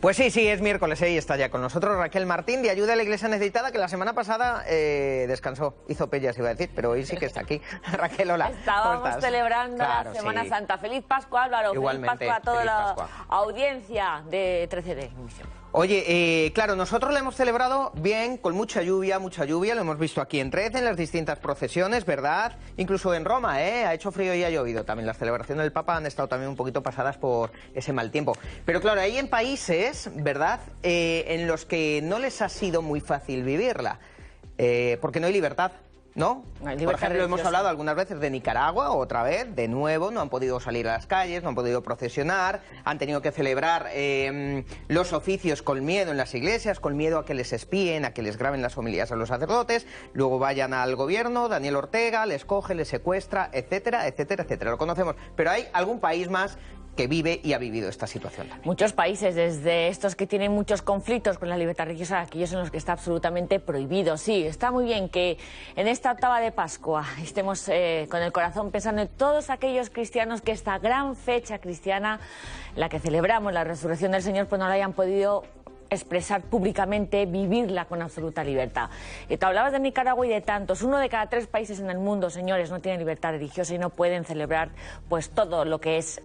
Pues sí, es miércoles y está ya con nosotros Raquel Martín, de Ayuda a la Iglesia Necesitada, que la semana pasada descansó, hizo pellas, iba a decir, pero hoy sí que está aquí. Raquel, hola. Estábamos celebrando la Semana Santa. Feliz Pascua, Álvaro. Igualmente, feliz Pascua a toda feliz la Pascua. audiencia de 13D. Oye, claro, nosotros lo hemos celebrado bien, con mucha lluvia, lo hemos visto aquí en 13, en las distintas procesiones, ¿verdad? Incluso en Roma, ha hecho frío y ha llovido también. Las celebraciones del Papa han estado también un poquito pasadas por ese mal tiempo. Pero claro, hay en países, ¿verdad?, en los que no les ha sido muy fácil vivirla, porque no hay libertad. ¿No? Por ejemplo, hemos hablado algunas veces de Nicaragua, otra vez, de nuevo, no han podido salir a las calles, no han podido procesionar, han tenido que celebrar los oficios con miedo en las iglesias, con miedo a que les espíen, a que les graben las homilías a los sacerdotes, luego vayan al gobierno, Daniel Ortega les coge, les secuestra, etcétera, etcétera, etcétera. Lo conocemos, pero hay algún país más que vive y ha vivido esta situación también. Muchos países, desde estos que tienen muchos conflictos con la libertad religiosa, aquellos en los que está absolutamente prohibido. Sí, está muy bien que en esta octava de Pascua estemos con el corazón pensando en todos aquellos cristianos que esta gran fecha cristiana, la que celebramos, la resurrección del Señor, pues no la hayan podido expresar públicamente, vivirla con absoluta libertad. Y tú hablabas de Nicaragua y de tantos. 1 de cada 3 países en el mundo, señores, no tienen libertad religiosa y no pueden celebrar pues todo lo que es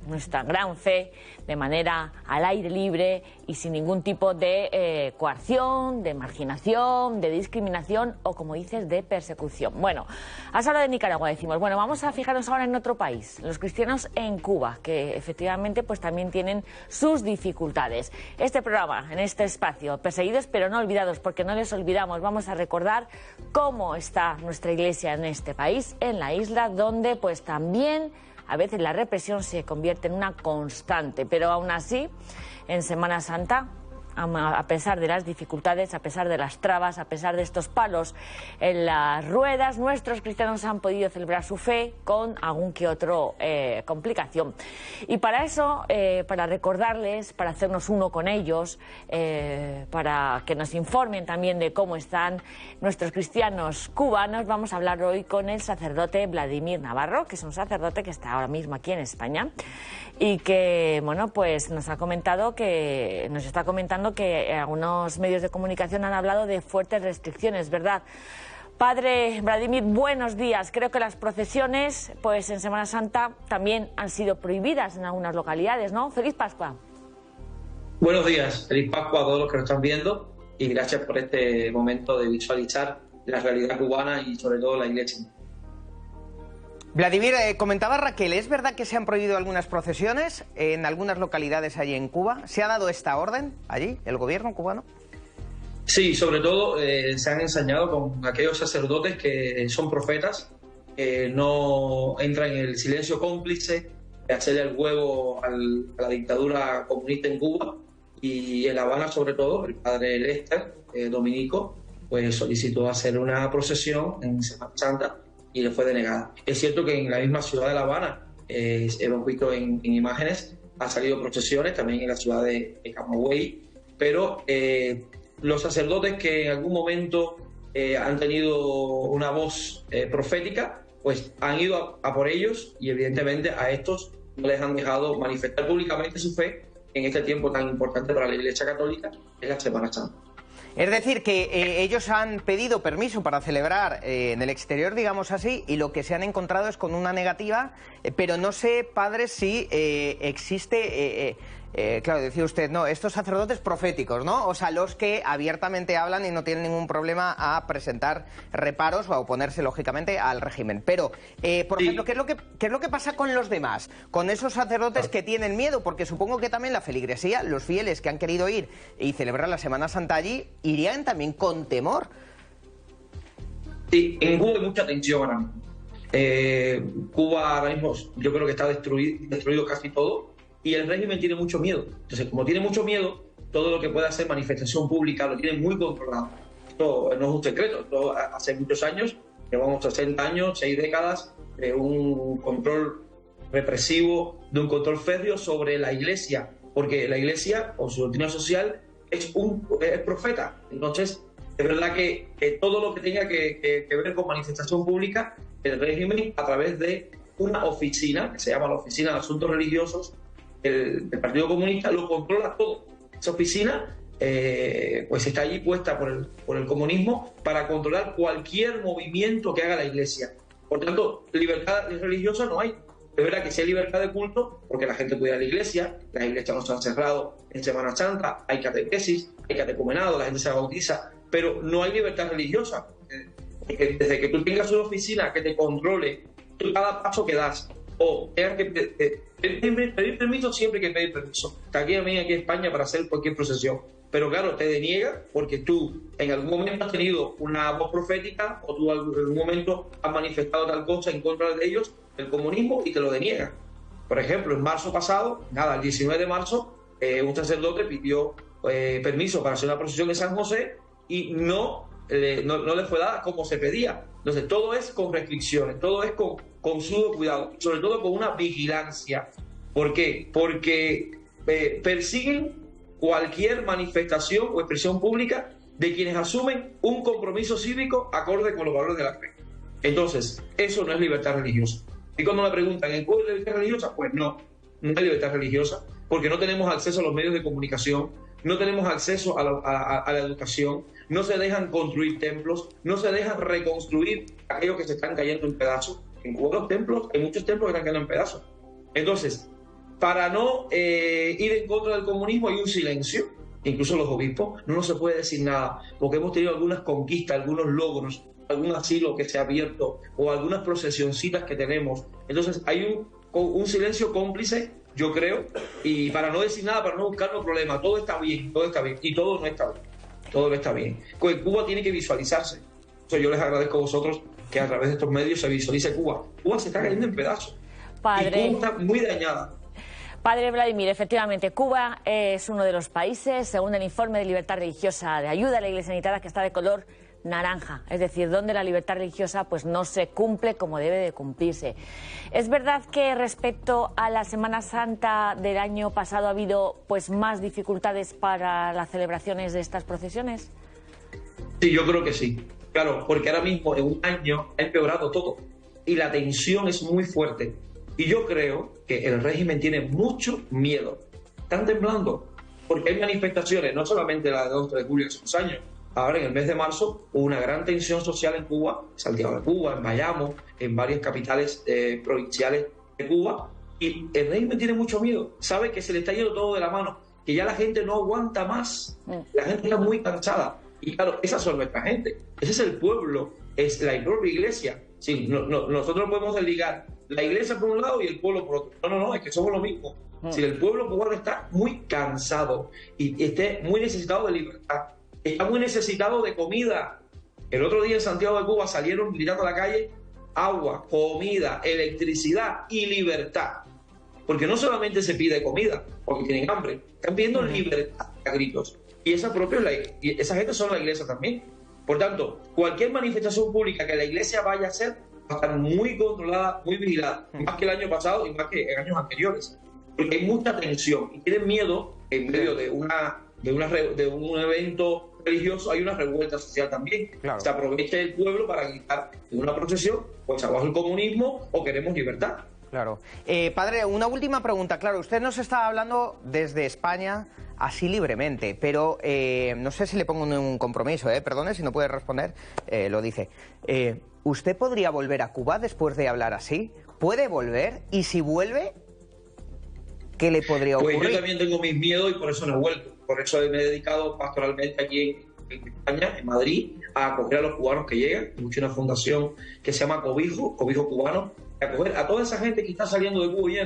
nuestra gran fe de manera al aire libre y sin ningún tipo de coerción, de marginación, de discriminación o, como dices, de persecución. Bueno, has hablado de Nicaragua, decimos. Bueno, vamos a fijarnos ahora en otro país, los cristianos en Cuba, que efectivamente pues también tienen sus dificultades. Este programa, en este espacio, perseguidos pero no olvidados, porque no les olvidamos, vamos a recordar cómo está nuestra iglesia en este país, en la isla, donde pues también a veces la represión se convierte en una constante, pero aún así, en Semana Santa, a pesar de las dificultades, a pesar de las trabas, a pesar de estos palos en las ruedas, nuestros cristianos han podido celebrar su fe con algún que otro complicación. Y para eso, para recordarles, para hacernos uno con ellos, para que nos informen también de cómo están nuestros cristianos cubanos, vamos a hablar hoy con el sacerdote Vladimir Navarro, que es un sacerdote que está ahora mismo aquí en España y que, bueno, pues nos está comentando que algunos medios de comunicación han hablado de fuertes restricciones, ¿verdad? Padre Vladimir, buenos días. Creo que las procesiones, pues en Semana Santa también han sido prohibidas en algunas localidades, ¿no? ¡Feliz Pascua! Buenos días, feliz Pascua a todos los que nos están viendo y gracias por este momento de visualizar la realidad cubana y sobre todo la iglesia. Vladimir, comentaba Raquel, ¿es verdad que se han prohibido algunas procesiones en algunas localidades allí en Cuba? ¿Se ha dado esta orden allí, el gobierno cubano? Sí, sobre todo se han ensañado con aquellos sacerdotes que son profetas, que no entran en el silencio cómplice de hacerle el huevo a la dictadura comunista en Cuba, y en La Habana sobre todo, el padre Lester, dominico, pues solicitó hacer una procesión en Semana Santa y le fue denegada. Es cierto que en la misma ciudad de La Habana, hemos visto en imágenes, han salido procesiones, también en la ciudad de Camagüey, pero los sacerdotes que en algún momento han tenido una voz profética, pues han ido a por ellos y evidentemente a estos no les han dejado manifestar públicamente su fe en este tiempo tan importante para la Iglesia Católica, que es la Semana Santa. Es decir, que ellos han pedido permiso para celebrar en el exterior, digamos así, y lo que se han encontrado es con una negativa, pero no sé, padre, si existe, claro, decía usted, no, estos sacerdotes proféticos, ¿no? O sea, los que abiertamente hablan y no tienen ningún problema a presentar reparos o a oponerse, lógicamente, al régimen. Pero, por ejemplo, ¿qué es lo que pasa con los demás? Con esos sacerdotes que tienen miedo, porque supongo que también la feligresía, los fieles que han querido ir y celebrar la Semana Santa allí, irían también con temor. Sí, en Cuba hay mucha tensión ahora mismo. Cuba ahora mismo yo creo que está destruido casi todo y el régimen tiene mucho miedo. Entonces, como tiene mucho miedo, todo lo que pueda ser manifestación pública lo tiene muy controlado. Esto no es un secreto. Esto hace muchos años, llevamos 60 años, 6 décadas, de un control represivo, de un control férreo sobre la Iglesia, porque la Iglesia, con su doctrina social, es profeta. Entonces, es verdad que todo lo que tenga que ver con manifestación pública, el régimen, a través de una oficina, que se llama la Oficina de Asuntos Religiosos del Partido Comunista, lo controla todo. Esa oficina pues está allí puesta por el comunismo para controlar cualquier movimiento que haga la Iglesia. Por tanto, libertad religiosa no hay. Es verdad que sí hay libertad de culto, porque la gente puede ir a la iglesia, las iglesias no se han cerrado en Semana Santa, hay catequesis, hay catecumenado, la gente se bautiza, pero no hay libertad religiosa. Porque desde que tú tengas una oficina que te controle cada paso que das, o tengas que pedir permiso, siempre hay que pedir permiso. Aquí en España para hacer cualquier procesión. Pero claro, te deniega porque tú en algún momento has tenido una voz profética o tú en algún momento has manifestado tal cosa en contra de ellos, el comunismo, y te lo deniega. Por ejemplo, en marzo pasado, el 19 de marzo, un sacerdote pidió permiso para hacer una procesión de San José y no le fue dada como se pedía. Entonces, todo es con restricciones, todo es con sumo cuidado, sobre todo con una vigilancia. ¿Por qué? Porque persiguen cualquier manifestación o expresión pública de quienes asumen un compromiso cívico acorde con los valores de la fe. Entonces, eso no es libertad religiosa. Y cuando me preguntan, ¿en cuál es la libertad religiosa? Pues no hay libertad religiosa, porque no tenemos acceso a los medios de comunicación, no tenemos acceso a la educación, no se dejan construir templos, no se dejan reconstruir aquellos que se están cayendo en pedazos. En Cuba los templos, hay muchos templos que están cayendo en pedazos. Entonces, para no ir en contra del comunismo hay un silencio. Incluso los obispos no se puede decir nada, porque hemos tenido algunas conquistas, algunos logros, algún asilo que se ha abierto o algunas procesioncitas que tenemos. Entonces hay un silencio cómplice, yo creo, y para no decir nada, para no buscar los problemas, todo está bien, y todo no está bien, todo no está bien. Cuba tiene que visualizarse. Entonces yo les agradezco a vosotros que a través de estos medios se visualice Cuba. Cuba se está cayendo en pedazos. Padre, y Cuba está muy dañada. Padre Vladimir, efectivamente, Cuba es uno de los países, según el informe de libertad religiosa de ayuda a la Iglesia necesitada, que está de color naranja, es decir, donde la libertad religiosa pues no se cumple como debe de cumplirse. ¿Es verdad que respecto a la Semana Santa del año pasado ha habido pues más dificultades para las celebraciones de estas procesiones? Sí, yo creo que sí. Claro, porque ahora mismo en un año ha empeorado todo y la tensión es muy fuerte. Y yo creo que el régimen tiene mucho miedo. Están temblando porque hay manifestaciones, no solamente la de 2 de julio de esos años. Ahora, en el mes de marzo, hubo una gran tensión social en Cuba, en Santiago de Cuba, en Bayamo, en varias capitales provinciales de Cuba. Y el régimen tiene mucho miedo. Sabe que se le está yendo todo de la mano, que ya la gente no aguanta más. La gente está muy cansada. Y claro, esas son nuestra gente. Ese es el pueblo, es la propia iglesia. Sí, nosotros no podemos desligar la iglesia por un lado y el pueblo por otro. No, es que somos lo mismo. Si el pueblo cubano está muy cansado y esté muy necesitado de libertad, está muy necesitado de comida. El otro día en Santiago de Cuba salieron gritando a la calle: agua, comida, electricidad y libertad. Porque no solamente se pide comida, porque tienen hambre, están pidiendo libertad a gritos. Y esa gente son la iglesia también. Por tanto, cualquier manifestación pública que la iglesia vaya a hacer va a estar muy controlada, muy vigilada, más que el año pasado y más que en años anteriores. Porque hay mucha tensión y tienen miedo en medio de un evento religioso, hay una revuelta social también. Claro. Se aprovecha el pueblo para gritar en una procesión, pues abajo el comunismo o queremos libertad. Claro. Padre, una última pregunta. Claro, usted nos está hablando desde España así libremente, pero no sé si le pongo un compromiso, perdone si no puede responder, lo dice. ¿Usted podría volver a Cuba después de hablar así? ¿Puede volver? Y si vuelve, ¿qué le podría ocurrir? Pues yo también tengo mis miedos y por eso no he vuelto. Por eso me he dedicado pastoralmente aquí en España, en Madrid, a acoger a los cubanos que llegan. Hemos hecho una fundación que se llama Cobijo Cubano, a acoger a toda esa gente que está saliendo de Cuba y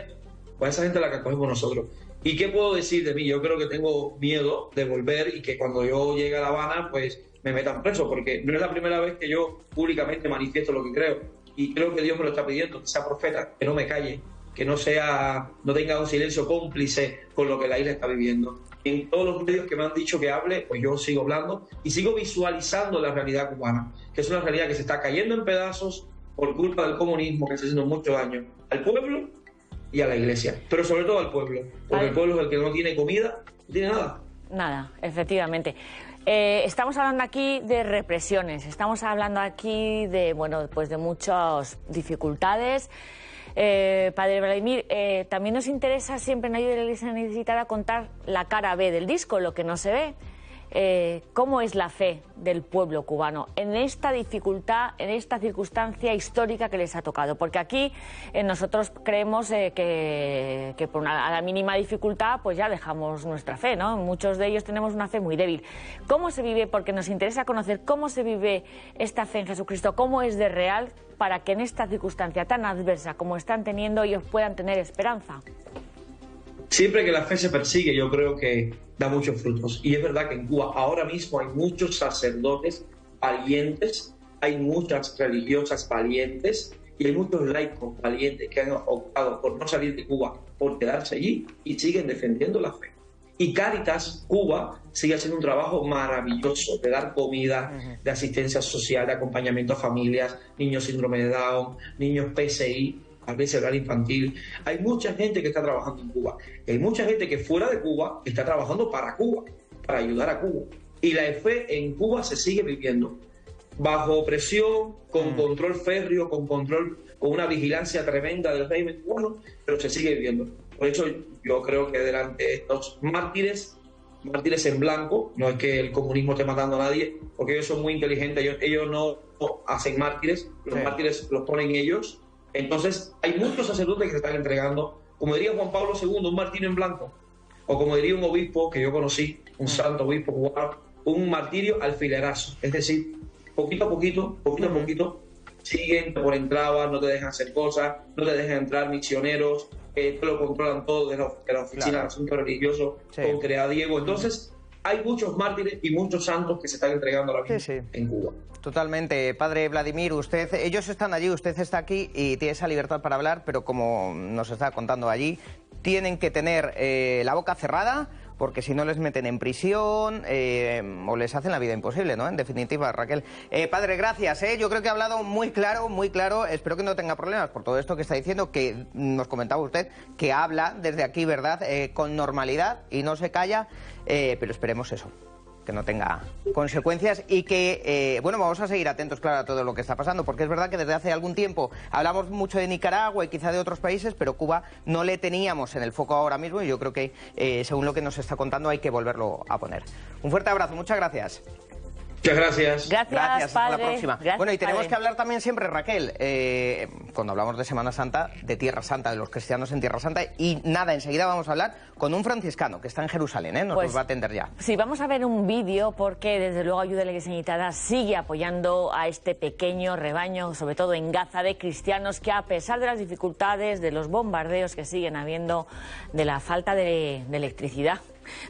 pues esa gente a la que acogemos nosotros. ¿Y qué puedo decir de mí? Yo creo que tengo miedo de volver y que cuando yo llegue a La Habana, pues me metan preso, porque no es la primera vez que yo públicamente manifiesto lo que creo. Y creo que Dios me lo está pidiendo, que sea profeta, que no me calle, que no tenga un silencio cómplice con lo que la isla está viviendo. En todos los medios que me han dicho que hable, pues yo sigo hablando y sigo visualizando la realidad cubana, que es una realidad que se está cayendo en pedazos por culpa del comunismo, que está haciendo mucho daño al pueblo y a la iglesia, pero sobre todo al pueblo, porque el pueblo es el que no tiene comida, no tiene nada. Nada, efectivamente. Estamos hablando aquí de represiones, estamos hablando aquí de, bueno, pues de muchas dificultades. Padre Vladimir, también nos interesa siempre en Ayuda a la Iglesia Necesitada contar la cara B del disco, lo que no se ve. ¿Cómo es la fe del pueblo cubano en esta dificultad, en esta circunstancia histórica que les ha tocado? Porque aquí nosotros creemos que a la mínima dificultad pues ya dejamos nuestra fe, ¿no? Muchos de ellos tenemos una fe muy débil. ¿Cómo se vive? Porque nos interesa conocer cómo se vive esta fe en Jesucristo, cómo es de real, para que en esta circunstancia tan adversa como están teniendo ellos puedan tener esperanza. Siempre que la fe se persigue, yo creo que da muchos frutos. Y es verdad que en Cuba ahora mismo hay muchos sacerdotes valientes, hay muchas religiosas valientes y hay muchos laicos valientes que han optado por no salir de Cuba, por quedarse allí y siguen defendiendo la fe. Y Cáritas Cuba sigue haciendo un trabajo maravilloso de dar comida, de asistencia social, de acompañamiento a familias, niños síndrome de Down, niños PSI, a cerebral infantil. Hay mucha gente que está trabajando en Cuba. Y hay mucha gente que fuera de Cuba está trabajando para Cuba, para ayudar a Cuba. Y la fe en Cuba se sigue viviendo bajo presión, con control férreo, con una vigilancia tremenda del régimen cubano, pero se sigue viviendo. Por eso yo creo que delante de estos mártires en blanco, no es que el comunismo esté matando a nadie, porque ellos son muy inteligentes, ellos no hacen mártires, los mártires los ponen ellos. Entonces, hay muchos sacerdotes que se están entregando, como diría Juan Pablo II, un martirio en blanco, o como diría un obispo que yo conocí, un santo obispo cubano, un martirio alfilerazo. Es decir, poquito a poquito, siguen por entrabas, no te dejan hacer cosas, no te dejan entrar misioneros, te lo controlan todo de la Oficina de Asuntos Religiosos, con Crea Diego. Entonces, hay muchos mártires y muchos santos que se están entregando ahora mismo en Cuba. Totalmente. Padre Vladimir, ellos están allí, usted está aquí y tiene esa libertad para hablar, pero como nos está contando allí, tienen que tener la boca cerrada, porque si no les meten en prisión o les hacen la vida imposible, ¿no? En definitiva, Raquel. Padre, gracias, Yo creo que ha hablado muy claro. Espero que no tenga problemas por todo esto que está diciendo, que nos comentaba usted, que habla desde aquí, ¿verdad? Con normalidad y no se calla, pero esperemos eso, que no tenga consecuencias y que, vamos a seguir atentos, claro, a todo lo que está pasando, porque es verdad que desde hace algún tiempo hablamos mucho de Nicaragua y quizá de otros países, pero Cuba no le teníamos en el foco ahora mismo y yo creo que, según lo que nos está contando, hay que volverlo a poner. Un fuerte abrazo, muchas gracias. Muchas gracias. Gracias, hasta la padre. próxima. Gracias, Y tenemos padre. que hablar también siempre, Raquel, cuando hablamos de Semana Santa, de Tierra Santa, de los cristianos en Tierra Santa, y nada, enseguida vamos a hablar con un franciscano que está en Jerusalén, nos va a atender ya. Sí, vamos a ver un vídeo porque desde luego Ayuda a la Iglesia Necesitada sigue apoyando a este pequeño rebaño, sobre todo en Gaza, de cristianos que, a pesar de las dificultades, de los bombardeos que siguen habiendo, de la falta de electricidad,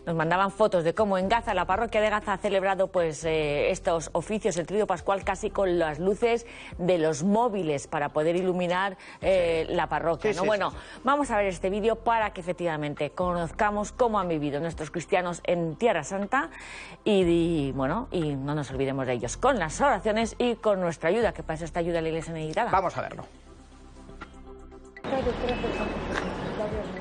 nos mandaban fotos de cómo en Gaza, la parroquia de Gaza, ha celebrado estos oficios, el Triduo Pascual, casi con las luces de los móviles para poder iluminar la parroquia, ¿no? Vamos a ver este vídeo para que efectivamente conozcamos cómo han vivido nuestros cristianos en Tierra Santa y no nos olvidemos de ellos, con las oraciones y con nuestra ayuda, que para eso está Ayuda a la Iglesia Necesitada. Vamos a verlo.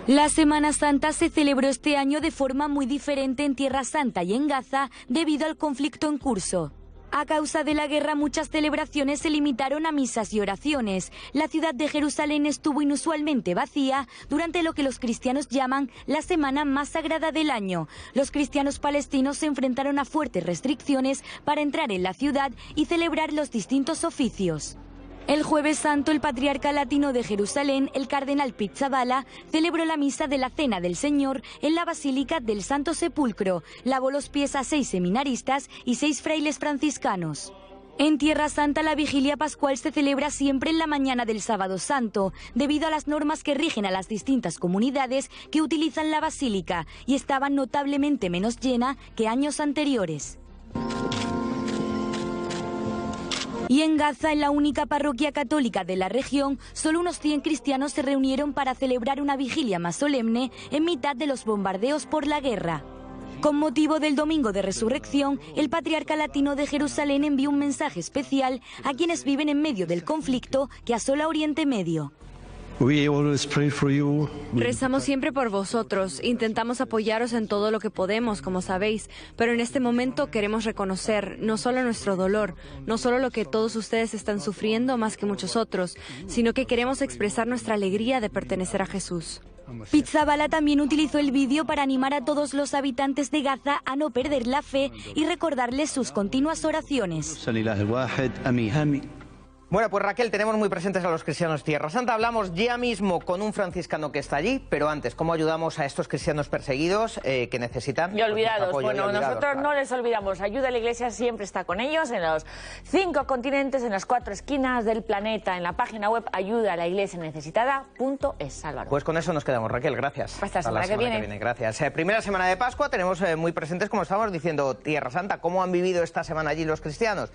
La Semana Santa se celebró este año de forma muy diferente en Tierra Santa y en Gaza debido al conflicto en curso. A causa de la guerra, muchas celebraciones se limitaron a misas y oraciones. La ciudad de Jerusalén estuvo inusualmente vacía durante lo que los cristianos llaman la semana más sagrada del año. Los cristianos palestinos se enfrentaron a fuertes restricciones para entrar en la ciudad y celebrar los distintos oficios. El Jueves Santo, el patriarca latino de Jerusalén, el cardenal Pizzaballa, celebró la misa de la Cena del Señor en la Basílica del Santo Sepulcro. Lavó los pies a 6 seminaristas y 6 frailes franciscanos. En Tierra Santa, la vigilia pascual se celebra siempre en la mañana del Sábado Santo, debido a las normas que rigen a las distintas comunidades que utilizan la basílica, y estaba notablemente menos llena que años anteriores. Y en Gaza, en la única parroquia católica de la región, solo unos 100 cristianos se reunieron para celebrar una vigilia más solemne en mitad de los bombardeos por la guerra. Con motivo del Domingo de Resurrección, el patriarca latino de Jerusalén envió un mensaje especial a quienes viven en medio del conflicto que asola Oriente Medio. We always pray for you. Rezamos siempre por vosotros, intentamos apoyaros en todo lo que podemos, como sabéis, pero en este momento queremos reconocer no solo nuestro dolor, no solo lo que todos ustedes están sufriendo más que muchos otros, sino que queremos expresar nuestra alegría de pertenecer a Jesús. Pizzaballa también utilizó el vídeo para animar a todos los habitantes de Gaza a no perder la fe y recordarles sus continuas oraciones. Bueno, pues Raquel, tenemos muy presentes a los cristianos Tierra Santa. Hablamos ya mismo con un franciscano que está allí, pero antes, ¿cómo ayudamos a estos cristianos perseguidos que necesitan? Y olvidados. Apoyo, bueno, nosotros claro. no les olvidamos. Ayuda a la Iglesia siempre está con ellos en los 5 continentes, en las 4 esquinas del planeta, en la página web ayudalaiglesianecesitada.es. Álvaro. Pues con eso nos quedamos, Raquel. Gracias. Hasta la semana que viene. Gracias. Primera semana de Pascua, tenemos muy presentes, como estábamos diciendo, Tierra Santa. ¿Cómo han vivido esta semana allí los cristianos?